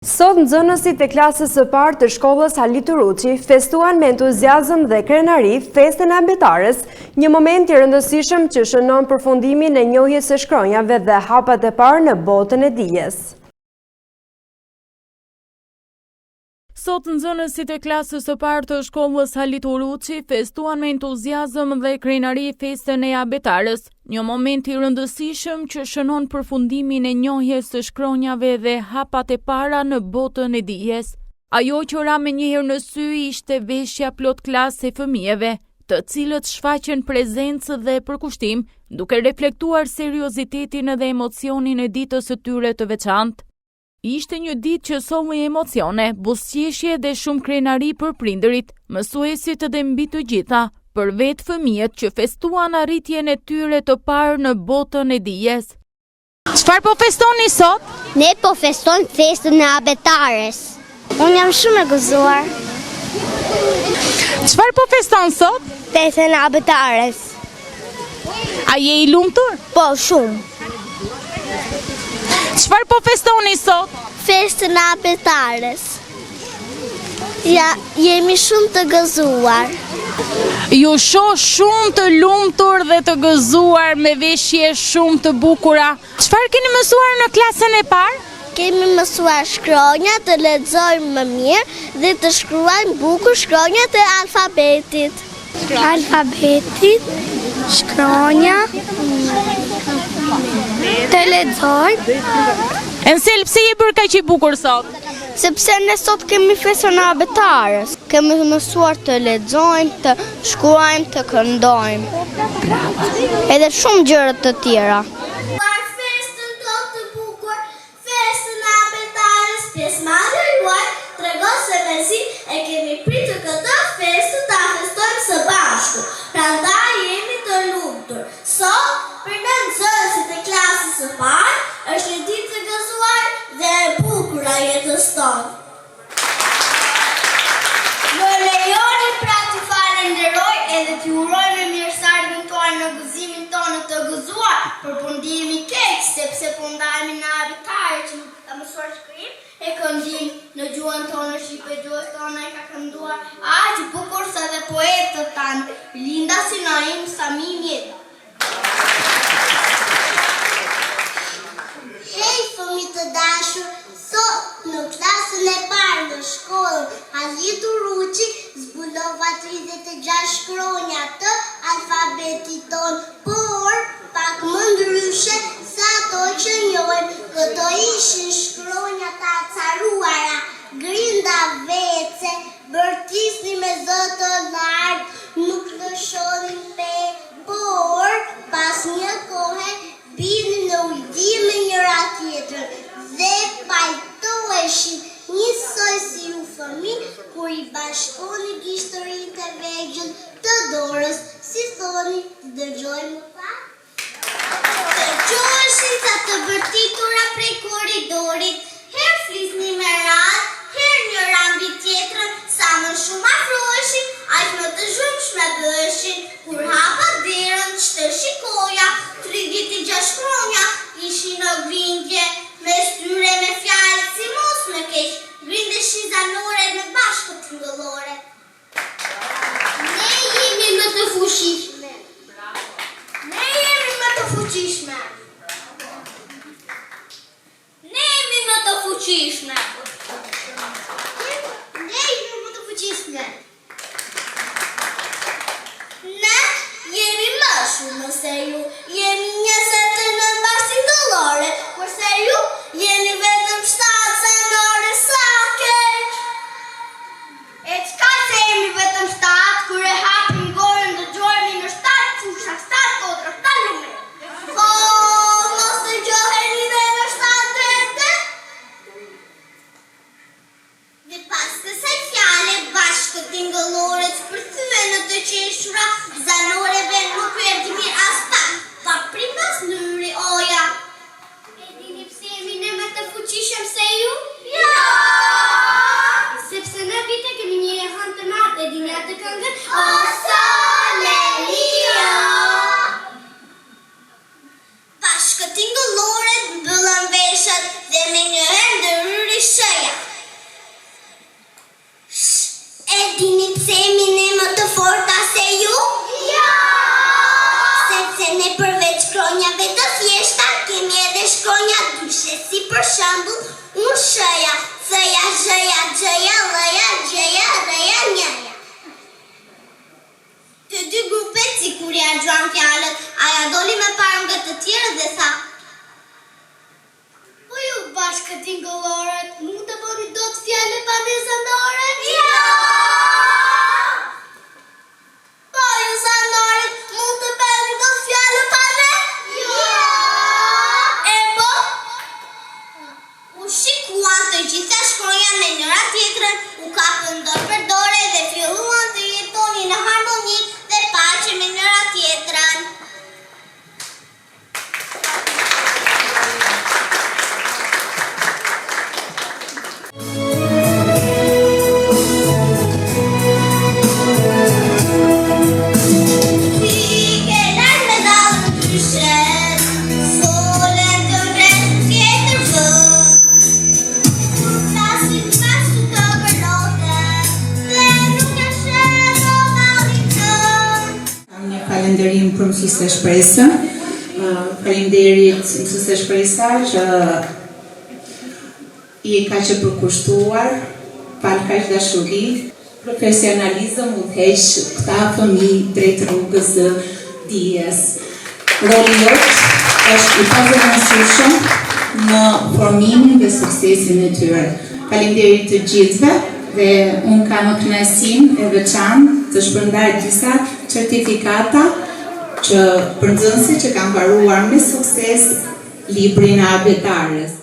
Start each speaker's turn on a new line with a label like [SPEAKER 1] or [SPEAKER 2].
[SPEAKER 1] Sot nxënësit e klasës së parë të shkollës Halit Turuçi festuan me entuziazëm dhe krenari festën e ambjetares, një moment i rëndësishëm që shënon përfundimin e njohjes së shkronjave dhe hapat e parë në botën e dijes.
[SPEAKER 2] Sot nxënësit e klasës së parë të shkollës Halit Turuçi festuan me entuziazëm dhe krenari festën e ambjetares, një moment i rëndësishëm që shënon përfundimin e njohjes së shkronjave dhe hapat e para në botën e dijes. Ajo që ra menjëherë në sy ishte veshja plot klasë e fëmijëve, të cilët shfaqen prezencë dhe përkushtim, duke reflektuar seriozitetin dhe emocionin e ditës së tyre të veçantë. Ishte një ditë që solli emocione, buzëqeshje dhe shumë krenari për prindërit, mësuesit dhe mbi të gjitha, për vetë fëmijët që festuan arritjen e tyre të parë në botën e dijes. Çfarë po festoni sot?
[SPEAKER 3] Ne po festojmë festën e ambjetares. Unë jam shumë e gëzuar.
[SPEAKER 2] Çfarë po feston sot?
[SPEAKER 3] Festën e ambjetares.
[SPEAKER 2] A je i lumtur?
[SPEAKER 3] Po, shumë.
[SPEAKER 2] Çfarë po festoni sot?
[SPEAKER 3] Festën e ambjetares. Ja, jemi shumë të gëzuar.
[SPEAKER 2] Ju shoh shumë të lumtur dhe të gëzuar me veshje shumë të bukura. Çfarë keni mësuar në klasën e parë?
[SPEAKER 3] Kemi mësuar shkronja, të lexojmë më mirë dhe të shkruajmë bukur shkronjat e alfabetit. Alfabetit, shkronja, të lexojmë.
[SPEAKER 2] Ensel, pse je bërë kaq i bukur sot?
[SPEAKER 3] Sepse ne sot kemi festën e ambjetares. Kemi mësuar të lexojmë, të shkruajmë, të këndojmë. Edhe shumë gjëra të tjera. Festën të bukur, festën e ambjetares, pjesëmarrja juaj tregon se mezi e kemi pritur këtë festë ta festojmë së bashku. Prandaj jemi të lumtur. Sot, për ne nxënësit e klasës së parë, është një ditë të gëzuar dhe e bukur a jetës tonë. Më lejoni pra t'ju falenderoj edhe t'ju uroj me mirësardhjen tuaj në gëzimin tonë të gëzuar, përfundimi keq sepse po ndajemi në ambjetare që nuk ka mësuar shkrim, e këndim në gjuhën tonë shqipe, gjuhës tonë e ka kënduar aq bukur sa dhe poetët tanë, Linda Sinaim, Sami Mjeta. Hej fëmijë të dashur, sot në klasën e parë në shkollën Halit Turuçi zbulova 36 shkronja të alfabetit ton, por pak më ndryshe se ato që njohim. Këto ishin shkronja të acaruara, grinda vece, bërtisni me zë të lartë, nuk lëshonin pe, por pas një kohe binin në ujdi me njëra tjetrën dhe pajtoheshin njësoj si ju fëmijë kur i bashkoni historinë të vegjël të dorës, si thoni, të dëgjojmë më pak? Dëgjoheshin sa të bërtitura prej korridorit, herë flisni me radhë, herë njëra mbi tjetrën, sa më shumë afroheshin, aq më të zhurmshme bëheshin. Kur hapa derën, ç'të shikoja, 36 shkronja ishin në grindje, mes tyre me fjalë si mos më keq, grindeshin zanore në bashkët tingëllore. Ne jemi më të fuqishme. Ne jemi më të fuqishme. Ne jemi më të fuqishme. Ne jemi më të fuqishme. Ne jemi më shumë se ju, jemi 29 bashkë tingëllore, kurse ju jeni vetëm 7 zanore, sa keq. E çka se jemi vetëm 7, kur e hapim gorën dëgjojmë në 7 fusha, 7 kotra, 7 lume. Mos dëgjoheni dhe në 7 drejtë. Dhe pas kësaj fjale, bashkët tingëllore të përthyen në të qeshura, zanoreve nuk erdi mirë as pak, pa primas nëri oja. E dini pse jemi ne më të fuqishëm se ju? Ja! Sepse në vite kemi një hënë të natë, e dini atë këngën? O Soleria! Bashkët tingëllore mbëllën veshat dhe me një herë ndërhyri shëja. shkronja dyshe, si për shembull, unë shëja, thëja, zhëja, gjëja, lëja, gjeja, rëja, njëja. Të dy grupet, si kur ja gjuan fjalët, aja doli me parë nga të tjerë dhe tha: po ju bashkë tingëllorët, mund të bëni dot fjale pa ne zanore? Jo! Po ju zanorët, mund të bëni dot fjale pa ne? Jo! E po? U shikuan të gjitha shkronja me njëra tjetrën, u kapën dorë për dore dhe filluan të jetonin në harmoni dhe paqe me njëra tjetrën.
[SPEAKER 4] Falenderim për mësuesë shpresën. Faleminderit mësuesë shpresa që i ka që përkushtuar, fal kaq dashuri, profesionalizëm udhëheq këta fëmijë drejt rrugës së dijes. Roli jot është i pazakonshëm në formimin dhe suksesin e tyre. Faleminderit të gjithëve dhe unë kam kënaqësinë e veçantë të shpërndaj disa certifikata që për nxënësit që kanë mbaruar me sukses librin e abetares.